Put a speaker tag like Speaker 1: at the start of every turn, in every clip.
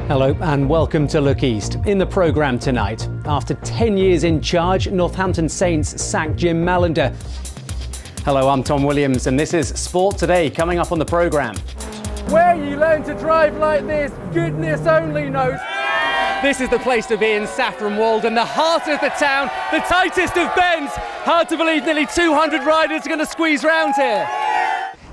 Speaker 1: Hello and welcome to Look East. In the programme tonight, after 10 years in charge, Northampton Saints sacked Jim Mallender. Hello, I'm Tom Williams and this is Sport Today, coming up on the programme. Where you learn to drive like this, goodness only knows. This is the place to be in Saffron Walden, the heart of the town, the tightest of bends. Hard to believe nearly 200 riders are going to squeeze round here.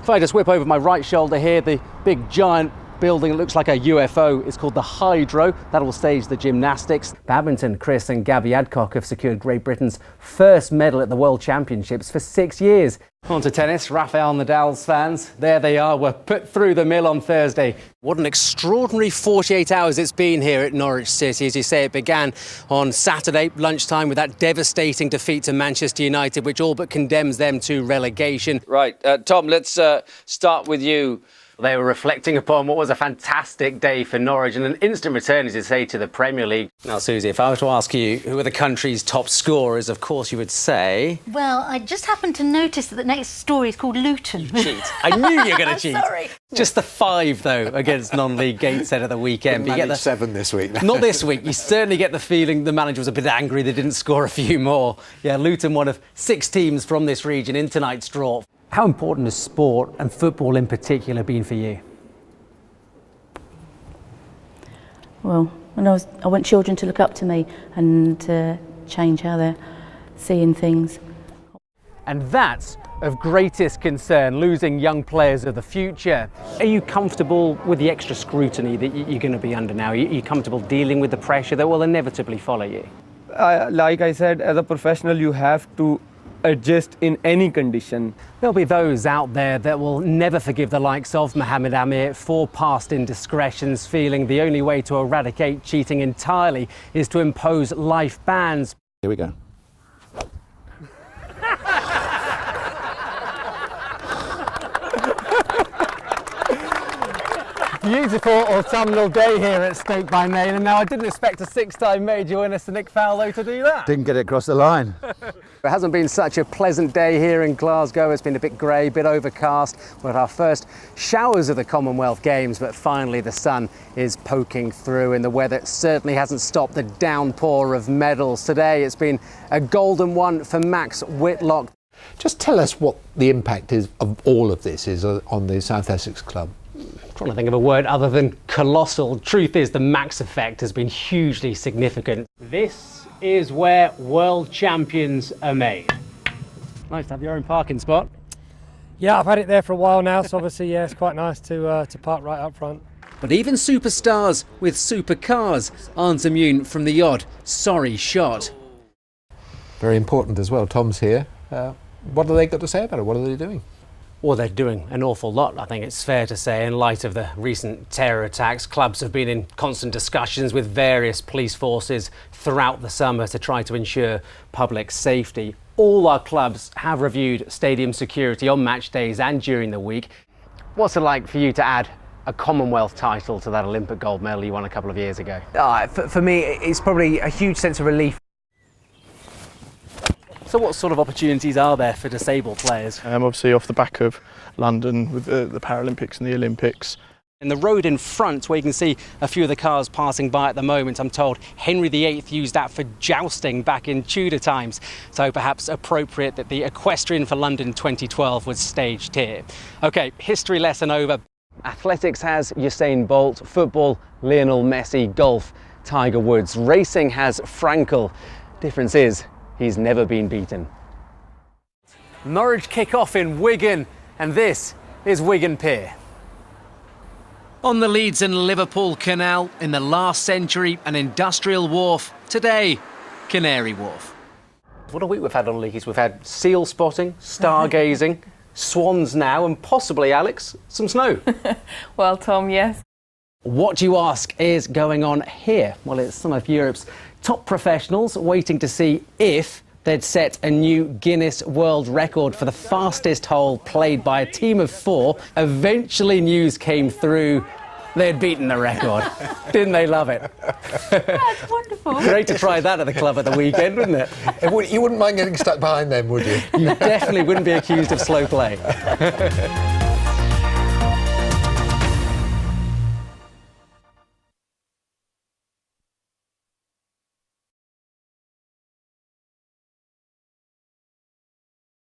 Speaker 1: If I just whip over my right shoulder here, the big giant building that looks like a UFO is called the Hydro. That will stage the gymnastics. Badminton, Chris and Gabby Adcock have secured Great Britain's first medal at the World Championships for 6 years. On to tennis, Rafael Nadal's fans. There they are, were put through the mill on Thursday. What an extraordinary 48 hours it's been here at Norwich City. As you say, it began on Saturday lunchtime with that devastating defeat to Manchester United, which all but condemns them to relegation.
Speaker 2: Right, Tom, let's start with you.
Speaker 1: They were reflecting upon what was a fantastic day for Norwich and an instant return, as you say, to the Premier League. Now, Susie, if I were to ask you who are the country's top scorers, of course you would say...
Speaker 3: Well, I just happened to notice that the next story is called Luton.
Speaker 1: You cheat. I knew you were going to cheat.
Speaker 3: Sorry.
Speaker 1: Just the 5, though, against non-league Gateshead at the weekend.
Speaker 4: But you get the 7 this week.
Speaker 1: Not this week. You certainly get the feeling the manager was a bit angry they didn't score a few more. Yeah, Luton, one of 6 teams from this region in tonight's draw. How important has sport, and football in particular, been for you?
Speaker 5: Well, when I want children to look up to me and change how they're seeing things.
Speaker 1: And that's of greatest concern, losing young players of the future. Are you comfortable with the extra scrutiny that you're going to be under now? Are you comfortable dealing with the pressure that will inevitably follow you?
Speaker 6: Like I said, as a professional, you have to adjust in any condition.
Speaker 1: There'll be those out there that will never forgive the likes of Mohamed Amir for past indiscretions, feeling the only way to eradicate cheating entirely is to impose life bans.
Speaker 4: Here we go.
Speaker 1: Beautiful autumnal day here at Stoke-by-Nail, and now I didn't expect a 6-time major winner, Sir Nick Fowler, to do that.
Speaker 4: Didn't get it across the line.
Speaker 1: It hasn't been such a pleasant day here in Glasgow. It's been a bit grey, a bit overcast. We're at our first showers of the Commonwealth Games, but finally the sun is poking through and the weather certainly hasn't stopped the downpour of medals. Today it's been a golden one for Max Whitlock.
Speaker 4: Just tell us what the impact is of all of this is on the South Essex club.
Speaker 1: Trying to think of a word other than colossal. Truth is, the Max effect has been hugely significant. This is where world champions are made. Nice to have your own parking spot.
Speaker 7: Yeah, I've had it there for a while now, so obviously, yeah, it's quite nice to park right up front.
Speaker 1: But even superstars with supercars aren't immune from the odd sorry shot.
Speaker 4: Very important as well. Tom's here. What have they got to say about it? What are they doing?
Speaker 1: Well, they're doing an awful lot, I think it's fair to say. In light of the recent terror attacks, clubs have been in constant discussions with various police forces throughout the summer to try to ensure public safety. All our clubs have reviewed stadium security on match days and during the week. What's it like for you to add a Commonwealth title to that Olympic gold medal you won a couple of years ago?
Speaker 8: For me, it's probably a huge sense of relief.
Speaker 1: So what sort of opportunities are there for disabled players?
Speaker 9: Obviously off the back of London with the Paralympics and the Olympics.
Speaker 1: In the road in front, where you can see a few of the cars passing by at the moment, I'm told Henry VIII used that for jousting back in Tudor times. So perhaps appropriate that the Equestrian for London 2012 was staged here. OK, history lesson over. Athletics has Usain Bolt, football, Lionel Messi, golf, Tiger Woods. Racing has Frankel. Difference is, he's never been beaten. Norwich kick off in Wigan, and this is Wigan Pier. On the Leeds and Liverpool Canal, in the last century, an industrial wharf. Today, Canary Wharf. What a week we've had on Leakies. We've had seal spotting, stargazing, swans now, and possibly, Alex, some snow.
Speaker 10: Well, Tom, yes.
Speaker 1: What, you ask, is going on here? Well, it's some of Europe's top professionals waiting to see if they'd set a new Guinness World Record for the fastest hole played by a team of 4. Eventually news came through they'd beaten the record. Didn't they love it?
Speaker 10: That's wonderful.
Speaker 1: Great to try that at the club at the weekend, wouldn't it?
Speaker 4: You wouldn't mind getting stuck behind them, would you?
Speaker 1: You definitely wouldn't be accused of slow play.